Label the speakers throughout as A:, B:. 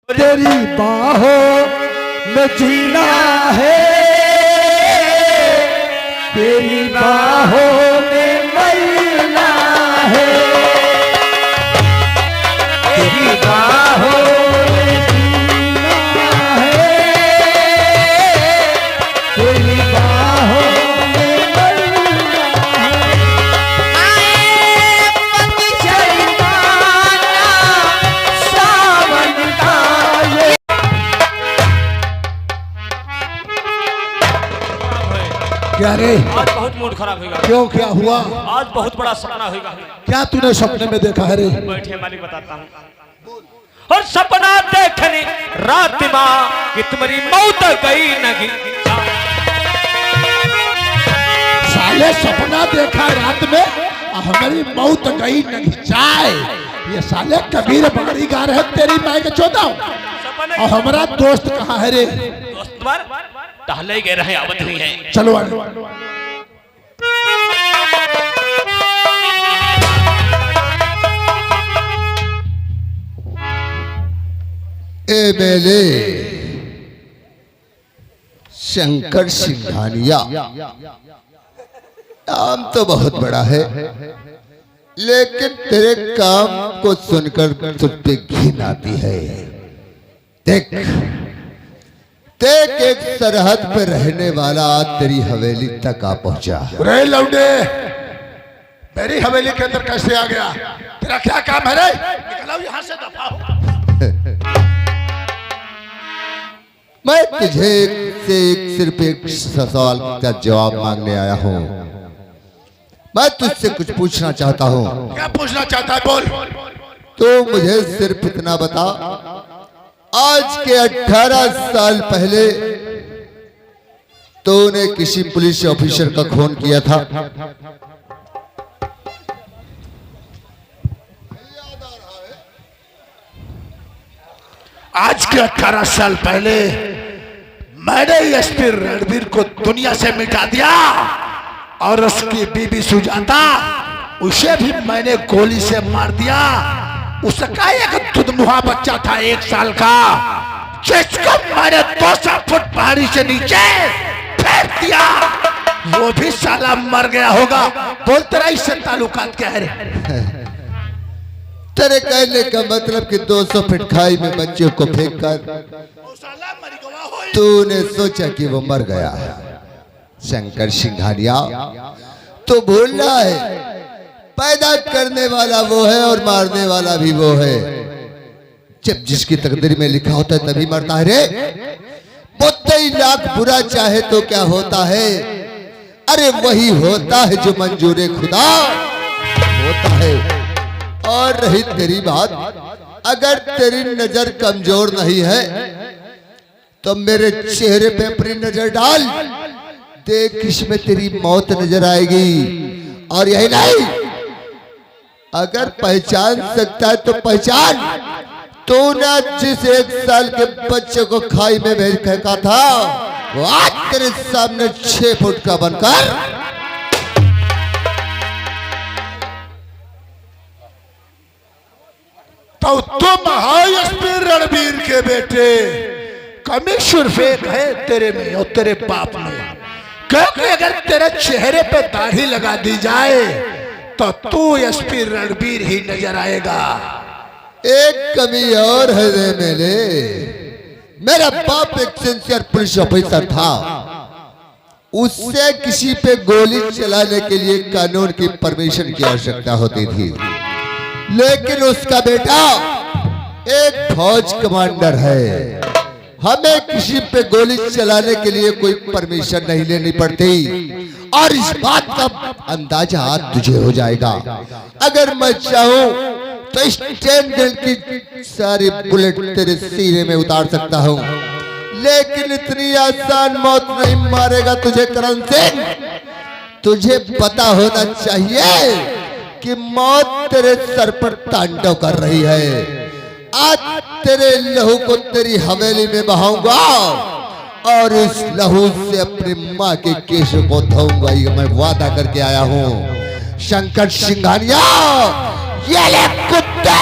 A: तेरी बाहों में जीना है, तेरी बाहों में मरना है, तेरी बाहों में जीना है, तेरी बाहों में मरना है। आए पतझड़ माना सावन का ये क्या रे?
B: आज बहुत मूड खराब होगा।
A: क्यों, क्या हुआ?
B: आज बहुत बड़ा सपना होगा।
A: क्या तूने सपने में देखा है रे?
B: बैठे मालिक बताता हूँ। और सपना देखने रात माँ कि तुम्हारी मौत गई नहीं।
A: साले सपना देखा रात में हमारी मौत गई नहीं चाय। ये साले कबीर बाड़ी गा रहे तेरी माई के चौथा। और हमारा दोस्त कहाँ है रे?
B: दोस्त तुम्हारा टहले गए रहे, आवत नहीं है।
A: चलो आगे।
C: एमएलए शंकर सिंघानिया नाम तो बहुत बड़ा है, लेकिन तेरे काम को सुनकर तुझ पे घिन आती है। देख देख, एक सरहद पे रहने वाला आज तेरी हवेली तक आ पहुंचा।
A: रे लौंडे, मेरी हवेली के अंदर कैसे आ गया? तेरा क्या काम है रे? निकलो यहाँ से, दफा हो।
C: मैं तुझे सिर्फ एक सवाल का जवाब मांगने आया हूँ। मैं तुझसे कुछ पूछना चाहता हूँ।
A: क्या पूछना चाहता है? बोल।
C: तो मुझे सिर्फ इतना बता, आज के 18 साल पहले तूने किसी पुलिस ऑफिसर का खून किया था।
A: आज के 18 साल पहले मैंने एसपी रणबीर को दुनिया से मिटा दिया और उसकी बीबी सुजाता, उसे भी मैंने गोली से मार दिया। उसका एक दुधमुहा बच्चा था 1 साल का, जिसको मैंने 200 फुट पहाड़ी से नीचे फेंक दिया। वो भी साला मर गया होगा। बोल, तेरा इससे ताल्लुकात क्या है रे?
C: तेरे कहने का मतलब कि 200 फीट खाई में बच्चे को फेंककर तूने सोचा कि वो मर गया। शंकर सिंघानिया, तो भूल रहा है, पैदा करने वाला वो है और मारने वाला भी वो है। जब जिसकी तकदीर में लिखा होता है तभी मरता है रे। 32 लाख बुरा चाहे तो क्या होता है? अरे वही होता है जो मंजूरे खुदा होता है। और रही तेरी बात, अगर तेरी नजर कमजोर नहीं है तो मेरे चेहरे पे अपनी नजर डाल, देख इसमें तेरी मौत नजर आएगी। और यही नहीं, अगर पहचान सकता है तो पहचान। तूने जिस 1 साल के बच्चे को खाई में भेज फेंका था, वो आज तेरे सामने 6 फुट का बनकर
A: तो तुम एसपी रणबीर के बेटे कमिश्नर फेक है तेरे में और तेरे बाप में। क्योंकि अगर तेरे चेहरे पे दाढ़ी लगा दी जाए तो तू एसपी रणबीर ही नजर आएगा।
C: एक कमी और है रे मेरे, मेरा बाप एक सिंसियर पुलिस ऑफिसर था। उससे किसी पे गोली चलाने के लिए कानून की परमिशन की आवश्यकता होती थी, लेकिन उसका बेटा एक फौज कमांडर है। हमें किसी पे गोली चलाने के लिए कोई परमिशन नहीं लेनी पड़ती। और इस बात का अंदाजा आज तुझे हो जाएगा। अगर मैं चाहूं तो स्टैंड गन की सारी बुलेट तेरे सीने में उतार सकता हूं, लेकिन इतनी आसान मौत नहीं मारेगा तुझे करण सिंह। तुझे पता होना चाहिए कि मौत तेरे सर पर तांडव कर रही है। आज तेरे लहू को तेरी हवेली में बहाऊंगा और इस लहू से अपनी माँ के केशों को धोऊंगा। ये मैं वादा करके आया हूँ। शंकर सिंघानिया, ये ले कुत्ते।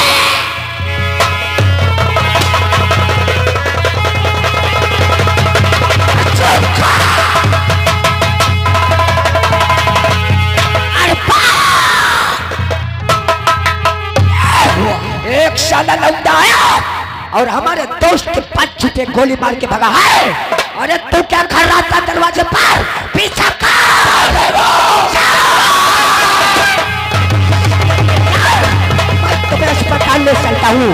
D: और हमारे दोस्त के पांच छुटे गोली मार के भगा है। अरे तू क्या कर रहा था दरवाजे पर? पीछा कर, मैं तुम्हें अस्पताल ले चलता हूँ।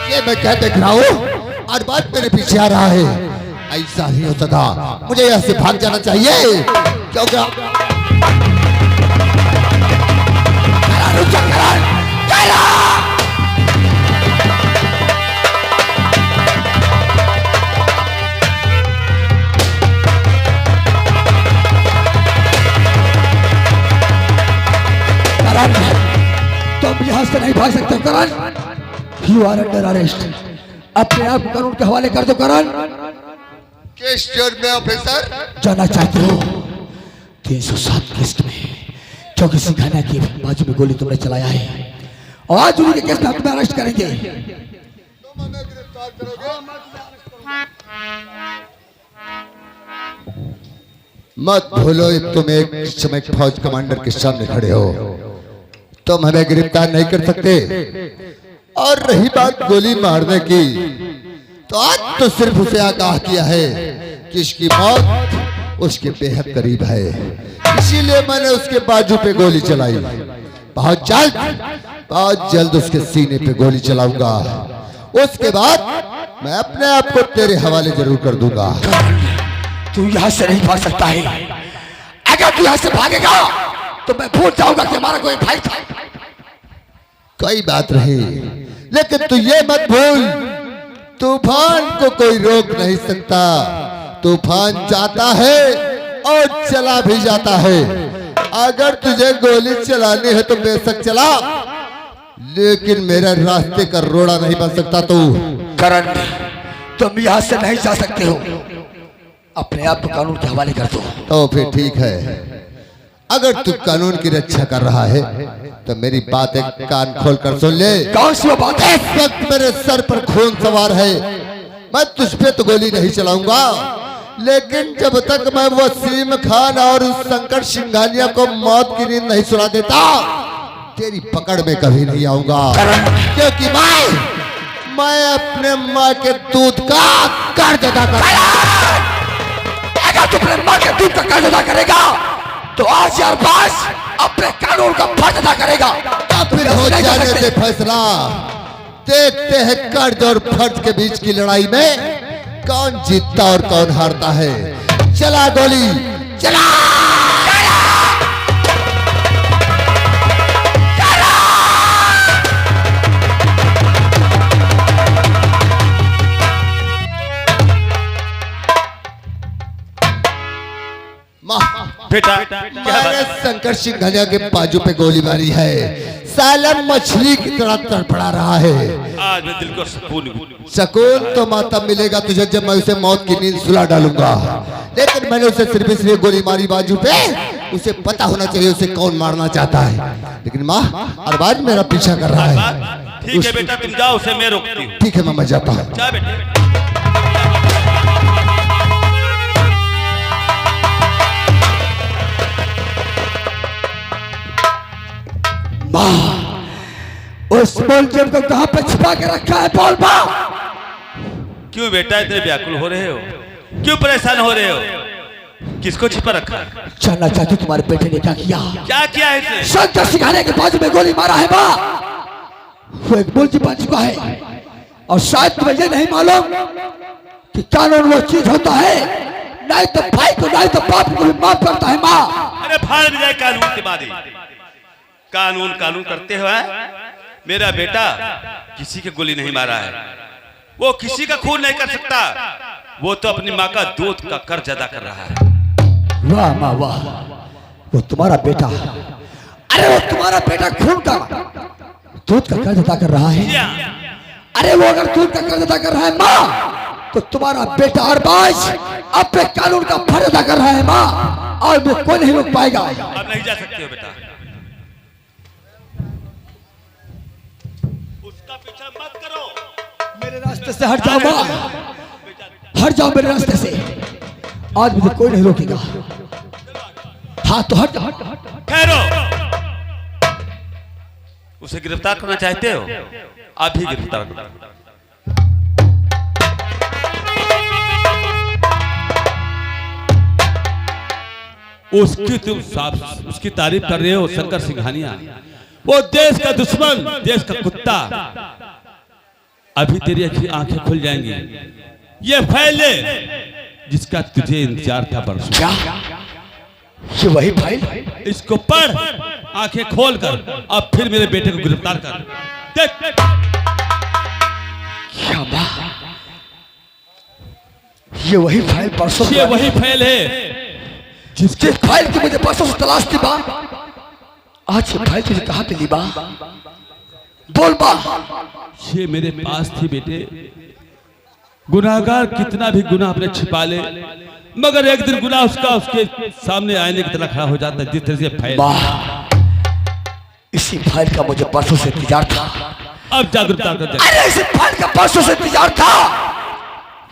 C: ये मैं क्या देख रहा हूँ? और बात मेरे पीछे आ रहा है। ऐसा ही हो सका, मुझे यहाँ से भाग जाना चाहिए क्योंकि
A: तुम यहाँ से नहीं भाग सकते Karan. You are under arrest. अपने आप कानून के हवाले कर दो करण।
C: किस जुर्म में ऑफिसर?
A: जाना चाहते हो 307 केस में जो किसी घाना की बाजू में गोली तुमने चलाया है, और आज उन्हीं के केस में तुम्हें अरेस्ट करेंगे।
C: तुम हमें गिरफ्तार करोगे? मत भूलो तुम एक समय फौज कमांडर के सामने खड़े हो, तुम हमें गिरफ्तार नहीं कर सकते। और रही बात गोली मारने की, तो आज तो सिर्फ उसे आगाह किया है कि इसकी मौत उसके बेहद करीब है, इसीलिए मैंने उसके बाजू पे गोली चलाई। बहुत जल्द उसके सीने पे गोली चलाऊंगा। उसके बाद मैं अपने आप को तेरे हवाले जरूर कर दूंगा।
A: तू यहाँ से नहीं भाग सकता है। अगर तू यहाँ से भागेगा तो मैं भूल जाऊंगा कि हमारा कोई भाई था।
C: कोई बात नहीं, लेकिन तू ये मत भूल, तूफान को कोई रोक नहीं सकता। तूफान जाता है और चला भी जाता है। अगर तुझे गोली चलानी है तो बेशक चला, लेकिन मेरे रास्ते का रोड़ा नहीं बन सकता तू।
A: करण, तुम यहाँ से नहीं जा सकते हो। अपने आप को कानून के हवाले कर दो।
C: तो फिर ठीक है, अगर तू कानून की रक्षा कर रहा है तो मेरी बात एक कान खोल कर सुन ले।
A: कौन सी वो बात है?
C: इस वक्त मेरे सर पर खून सवार है। मैं तुझ पे तो गोली नहीं चलाऊंगा, लेकिन जब तक मैं वसीम खान और उस शंकर सिंघानिया को मौत की नींद नहीं सुना देता, तेरी पकड़ में कभी नहीं आऊंगा। क्योंकि मैं अपने माँ के दूध का कर्ज अदा करूंगा।
A: अगर तू अपने माँ के दूध का कर्ज अदा करेगा तो आज यार पास अपने कानून का फर्ज अदा करेगा।
C: फिर हो जाने दे फैसला। देखते हैं कर्ज और फर्ज के बीच की लड़ाई में कौन जीतता और कौन हारता है। चला गोली, चला।
B: बेटा
C: मैंने शंकर सिंघानिया के बाजू पे गोली मारी है। साला मछली की तरह तड़पड़ा रहा है।
B: आज मैं दिल को
C: सुकून तो माता मिलेगा तुझे जब मैं उसे मौत की नींद सुला डालूंगा। लेकिन मैंने उसे सिर्फ इसलिए गोली मारी बाजू पे, उसे पता होना चाहिए उसे कौन मारना चाहता है। लेकिन माँ अरबाज मेरा पीछा कर रहा है।
B: ठीक है बेटा, तुम जाओ, उसे मैं रोकती हूँ।
C: ठीक है मैं जाता हूँ।
B: जा बेटे।
A: उस मुलजिम को कहां पे छिपा के रखा है? बोल मां।
B: क्यों बेटा इतने व्याकुल हो रहे हो? क्यों परेशान हो रहे हो? किसको छिपा रखा है?
A: जानना चाहती तुम्हारे बेटे ने क्या किया?
B: क्या किया है इसने?
A: शंकर सिंघानिया के बाजू में गोली मारा है मां। वो एक मुलजिम बन चुका है, और शायद तुम्हें ये नहीं मालूम कि कानून वो चीज होता है, नहीं तो भाई को नहीं तो बाप को भी माफ करता है मां।
B: अरे फाड़ भी जाए कानून के बाद। कानून कानून करते हुए मेरा बेटा किसी के गोली नहीं मारा है। वो किसी का खून नहीं कर सकता। वो तो अपनी माँ का दूध का कर्ज अदा कर रहा है।
A: वाह माँ वाह, वो तुम्हारा बेटा, अरे वो तुम्हारा बेटा खून का दूध का कर्ज अदा कर रहा है। अरे वो अगर दूध का कर्ज अदा कर रहा है माँ, तो तुम्हारा बेटा अरबाज अपने कानून का फर्ज अदा कर रहा है माँ, और वो कोई नहीं रोक पाएगा।
B: अब नहीं जा सकते हो बेटा, उसका पीछा मत करो।
A: मेरे रास्ते से हट जाओ माँ, हट जाओ मेरे रास्ते से। आज मुझे कोई नहीं रोकेगा। हाँ तो हट हट हट।
B: ठहरो, उसे गिरफ्तार करना चाहते हो? अभी गिरफ्तार करो। उसकी तुम उसकी तारीफ कर रहे हो शंकर सिंघानिया, वो देश का दुश्मन, देश का कुत्ता। अभी तेरी आंखें खुल जाएंगी। ये फैले जिसका तुझे इंतजार था बरसों।
A: क्या ये वही फाइल?
B: इसको पढ़, आंखें खोल कर, अब फिर मेरे बेटे को गिरफ्तार कर। देख
A: क्या बात, ये वही फाइल परसों?
B: ये वही फाइल है
A: जिसके फाइल की मुझे परसों से तलाश थी बा। आज ये फाइल तुझे कहाँ पे ली बा? बोल बा।
B: ये मेरे पास थी बेटे। गुनाहगार कितना भी गुनाह अपने छिपा ले, मगर एक दिन गुनाह उसका उसके सामने आईने की तरह खड़ा हो जाता है। जिस तरह से फाइल,
A: इसी फाइल का मुझे परसों से इंतजार था।
B: अब जा गिरफ्तार कर।
A: अरे इसी फाइल का परसों से इंतजार था।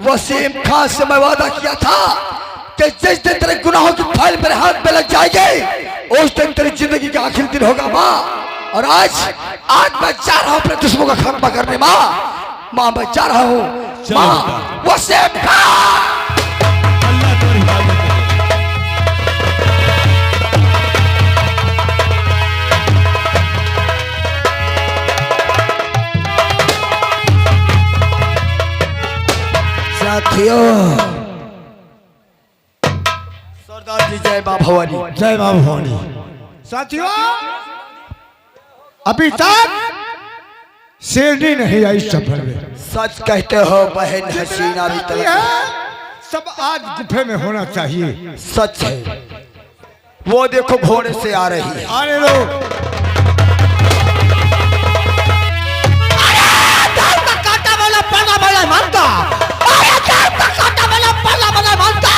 A: वसीम खान से मैं वादा किया था कि जिस दिन तेरे गुनाहों की फाइल मेरे हाथ में लग जाएगी, उस दिन तेरी जिंदगी का आखिरी दिन होगा माँ। और आज मैं जा रहा हूँ अपने दुश्मनों का खात्मा करने माँ मैं जा रहा हूँ माँ। वसीम खान,
B: अल्लाह तुम्हारी हिफाजत करे।
A: साथियों, सरदार जी जय मां भवानी।
C: जय मां भवानी।
E: साथियों, अभी तक शेरनी नहीं आई सफर में।
A: सच कहते हो बहन हसीना भी तलक है।
E: सब आज गुफे में होना चाहिए।
A: सच है, वो देखो घोड़े से आ रही है।
E: आने लो।
D: काटा वाला पन्ना वाला मानता, अरे काटा वाला पन्ना वाला मानता,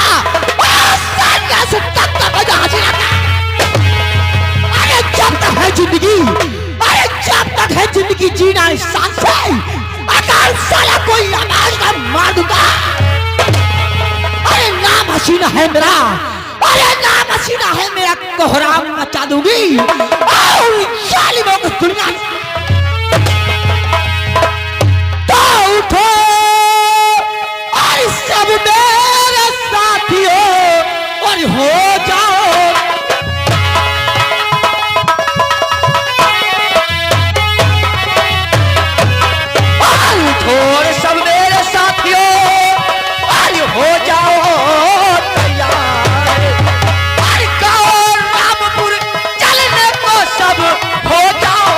D: से तक तक मजा हासिल करना। अरे जब तक है जिंदगी, अरे जब तक है जिंदगी जीना इंसान से, अगर साला कोई आवाज ना मार दूंगा। अरे नाम हसीना है मेरा, अरे नाम हसीना है मेरा, कोहराम मचा दूंगी और जालिमों को दुनिया। तो उठो और सब मेरे साथियों और हो जाओ। और सब मेरे साथियों और हो जाओ तैयार। और गाओ रामपुर चलने को सब हो जाओ।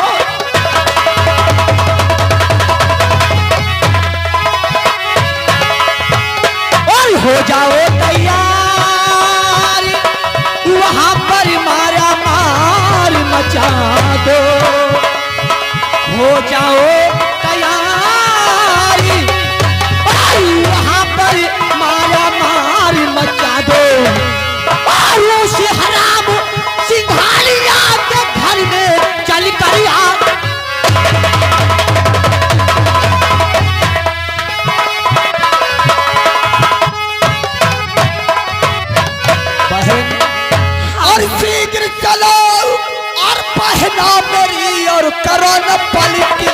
D: और हो जाओ तैयार, वहां पर मारा मार मचा दो। हो जाओ तैयार, वहां पर मारा मार मचा दो। और उस हराम सिंघानिया के घर में चल कर आ।
A: और शीघ्र चलो और पहना मेरी और करो न पलटी।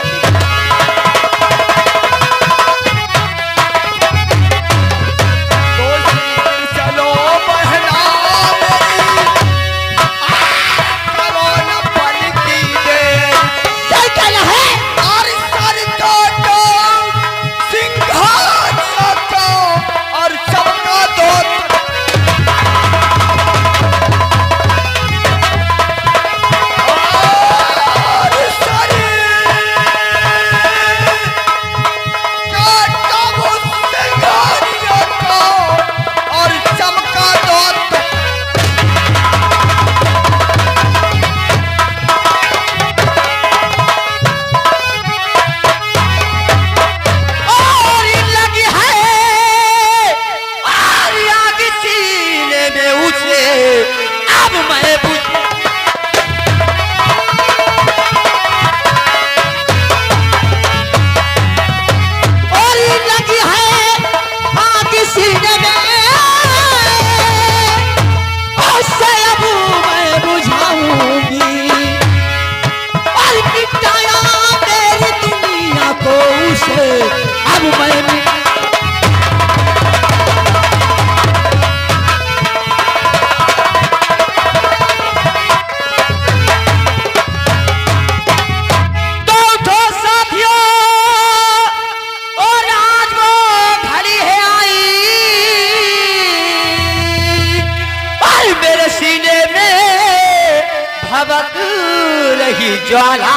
D: ही ज्वाला।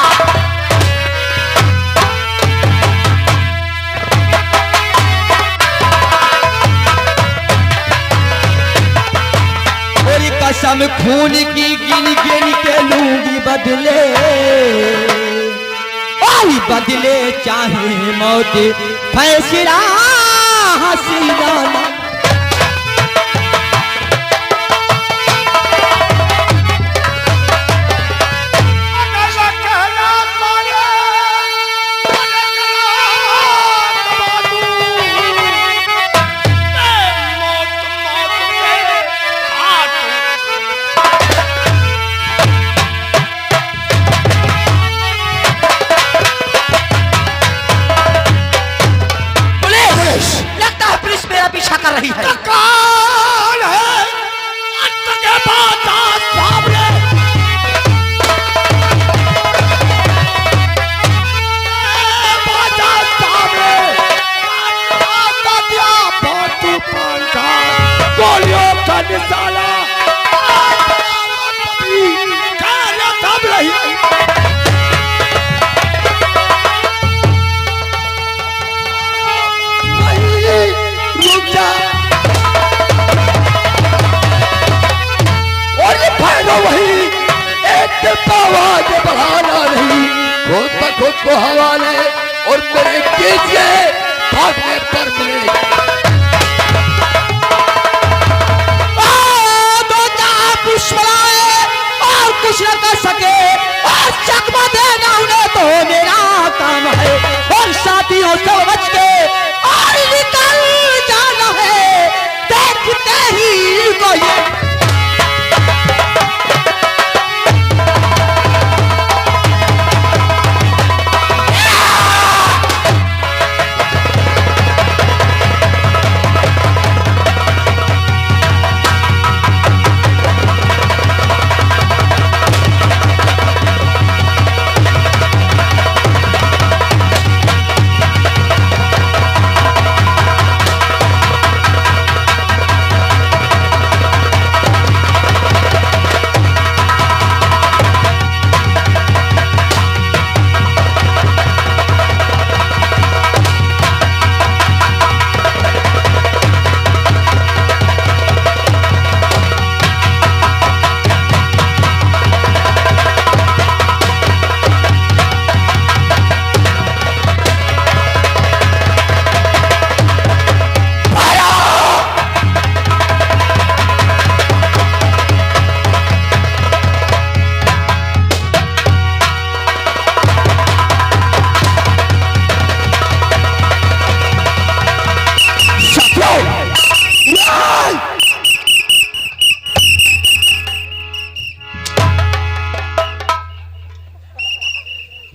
D: मेरी कसम खून की गिन गिन के लूंगी बदले, आई बदले चाहे मौत फैसला हसीना। पीछा कर रही है।
A: कौन है? अंत के बाद सामने गोलियों का निशाना दब रही है। वही एक आवाज बढ़ाना नहीं, खुद ब खुद को हवाले और मेरे कीजिए भागने पर मिले।
D: दो चार दुश्मनाए और कुछ न कर सके और चकमा देना उन्हें तो मेरा काम है। और साथियों से बच के और निकल जाना है, देखते ही को ये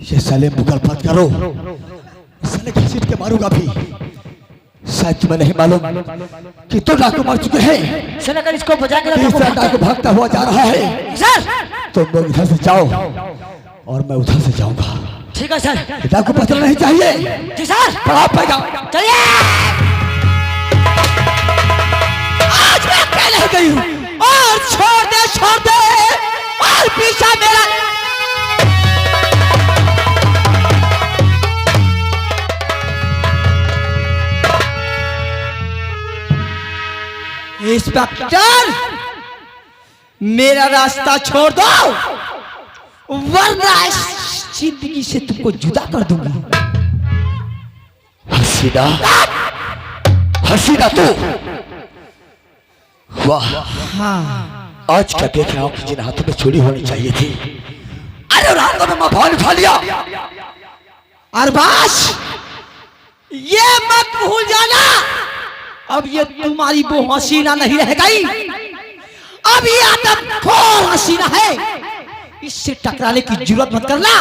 A: ये साले मुगल मत करो, साले घसीट के मारूंगा भी। शायद तुम्हें नहीं मालूम कि तो डाकू मार चुके हैं।
D: सर अगर इसको बजा के
A: तीसरा डाकू भागता हुआ जा रहा है।
D: सर
A: तुम लोग इधर से जाओ और मैं उधर से जाऊंगा।
D: ठीक है सर।
A: डाकू बचना नहीं चाहिए।
D: जी सर।
A: बढ़ा पाएगा।
D: चलिए। आज मैं अकेले गई हूँ और छोड़ दे और पीछा मेरा। इंस्पेक्टर मेरा रास्ता छोड़ दो वरना इस जिंदगी से तुमको जुदा कर दूंगा।
A: हसीना, हसीना तू वाह।
D: हाँ
A: आज क्या देख रहा हूँ कि जिन हाथों में छुरी होनी चाहिए थी, अरे रातों में भाल उठा लिया।
D: अरबाज ये मत भूल जाना, अब ये तुम्हारी वो हसीना नहीं रह गई, अब ये आदमखोर हसीना है। इससे टकराने की जरूरत मत करना,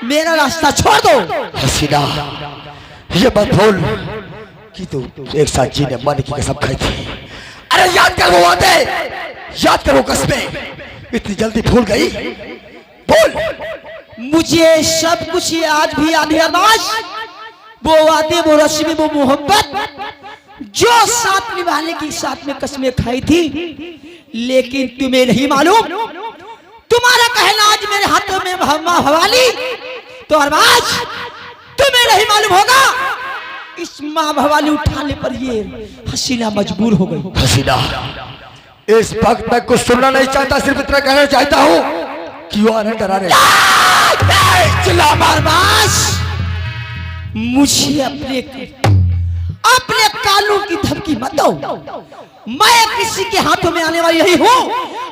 D: मेरा रास्ता छोड़ दो।
A: हसीना ये मत भूल कि तू एक साथ जीने मरने की कसम खाई थी। अरे याद कर वो वादे, याद कर वो कसमें, इतनी जल्दी भूल गई। बोल।
D: मुझे सब कुछ आज भी याद है अरबाज, वो वादे, वो रस्में, वो मोहब्बत जो साथ निभाने की साथ में कसमें खाई थी। लेकिन तुम्हें नहीं मालूम, तुम्हारा कहना आज मेरे हाथों में मां भवाली, तो अरबाज तुम्हें नहीं मालूम होगा इस मां भवाली उठाने पर ये हसीना मजबूर हो गई।
A: हसीना, इस वक्त मैं कुछ सुनना नहीं चाहता, सिर्फ इतना कहना चाहता हूँ कि वो आने डरा रहे।
D: मुझे अपने कानून की धमकी मत दो। मैं किसी के हाथों में आने वाली नहीं हूँ।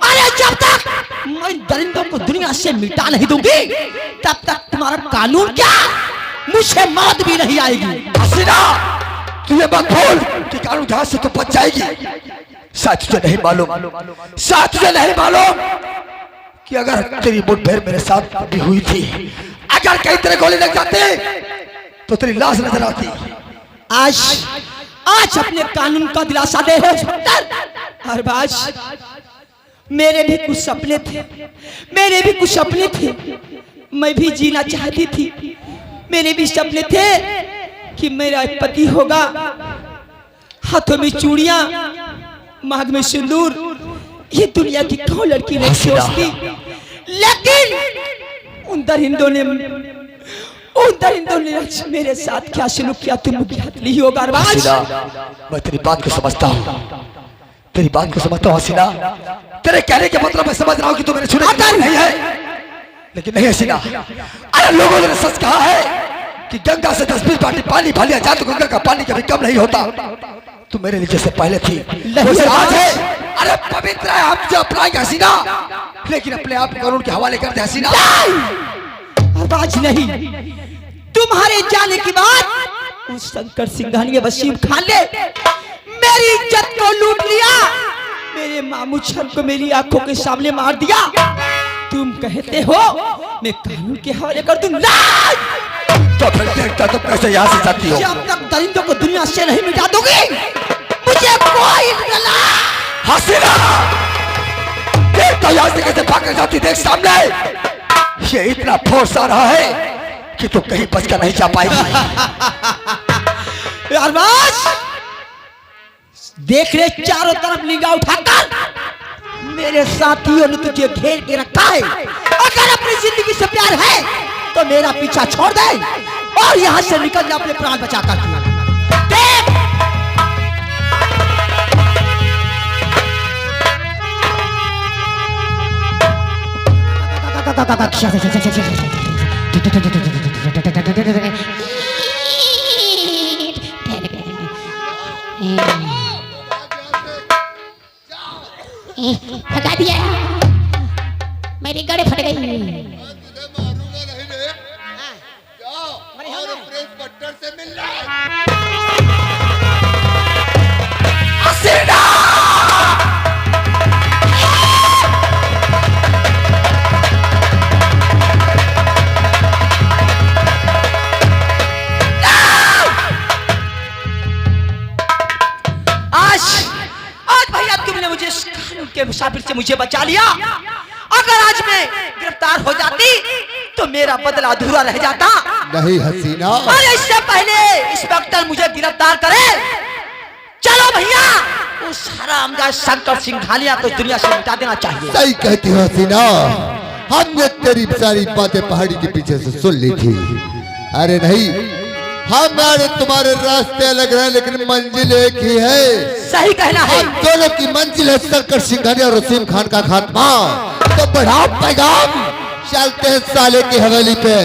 D: अरे जब तक मैं दरिंदों को दुनिया से मिटा नहीं दूंगी तब तक तुम्हारा कानून क्या, मुझे मौत भी नहीं आएगी।
A: हसीना, तुझे मत भूल कि कानून के हाथ से तो बच जाएगी। शायद तुझे नहीं मालूम कि अगर तेरी मुठभेड़ मेरे साथ भी हुई थी, अगर कहीं तेरे गोली लग जाते तो तेरी लाश नजर आती।
D: आज अपने कानून का दिलासा दे रहे इंस्पेक्टर अरबाज। मेरे भी कुछ सपने थे, मैं भी जीना चाहती थी। मेरे भी सपने थे कि मेरा पति होगा, हाथों में चूड़ियां, मांग में सिंदूर। ये दुनिया की कौन लड़की नहीं सोचती, लेकिन उन दरिंदों ने मेरे साथ क्या सलूक किया तुम ज्ञात नहीं होगा अरबाज।
A: मैं तेरी बात को समझता हूँ, हसीना। तेरे कहने के मतलब मैं समझ रहा हूँ कि तू मेरे छूने की नहीं है, लेकिन नहीं हसीना। अरे लोगों ने सच कहा है कि गंगा से 10-20 बाल्टी पानी भर लिया जाए तो गंगा का पानी कभी कम नहीं होता। तू मेरे नीचे से पहले थी, वैसे आज है। अरे पवित्र है, हम जो अपनाएंगे हसीना, लेकिन अपने आप कानून के हवाले कर दे हसीना।
D: अरबाज नहीं, तुम्हारे जाने के बाद उस शंकर सिंघानिया वसीम खान ने मेरी इज्जत को लूट लिया, मेरे मामू छन को मेरी आंखों के सामने मार दिया। तुम कहते हो मैं कानून के हवाले कर दूं?
A: तो फिर देखता तो कैसे यहाँ से जाती हो?
D: जब तक दरिंदों को दुनिया से नहीं मिटा दोगी मुझे कोई
A: हसीना, देख तो यहाँ से कैसे भाग कर जाती, देख सामने ये इतना फोर्स आ रहा है कि तू कहीं बच कर नहीं जा पाएगी।
D: अरबाज देख रहे चारों तरफ निगाह उठाकर मेरे साथियों ने तुझे घेर के रखा है। अगर अपनी जिंदगी से प्यार है तो मेरा पीछा छोड़ दे और यहाँ से निकल जा अपने प्राण बचा कर। देख
F: भगा दिया, मेरी गाड़ी फट गई।
C: से मिलना
D: आज भैया तुमने मुझे के मुसाफिर से मुझे बचा लिया। अगर आज मैं गिरफ्तार हो जाती तो मेरा बदला अधूरा रह जाता।
C: नहीं हसीना,
D: अरे इससे पहले इंस्पेक्टर मुझे गिरफ्तार करे। चलो भैया, उस हरामजादा शंकर सिंघानिया को दुनिया से मिटा देना चाहिए।
C: सही कहती हो हसीना, हमने तेरी सारी बातें पहाड़ी के पीछे से सुन ली थी। अरे नहीं, हमारे तुम्हारे रास्ते अलग रहे लेकिन मंजिल एक ही है।
D: सही कहना है।
C: हम दोनों की मंजिल है शंकर सिंघानिया और वसीम खान का खात्मा। तो बढ़ाओ पैगाम, चलते हैं साले की हवेली पे।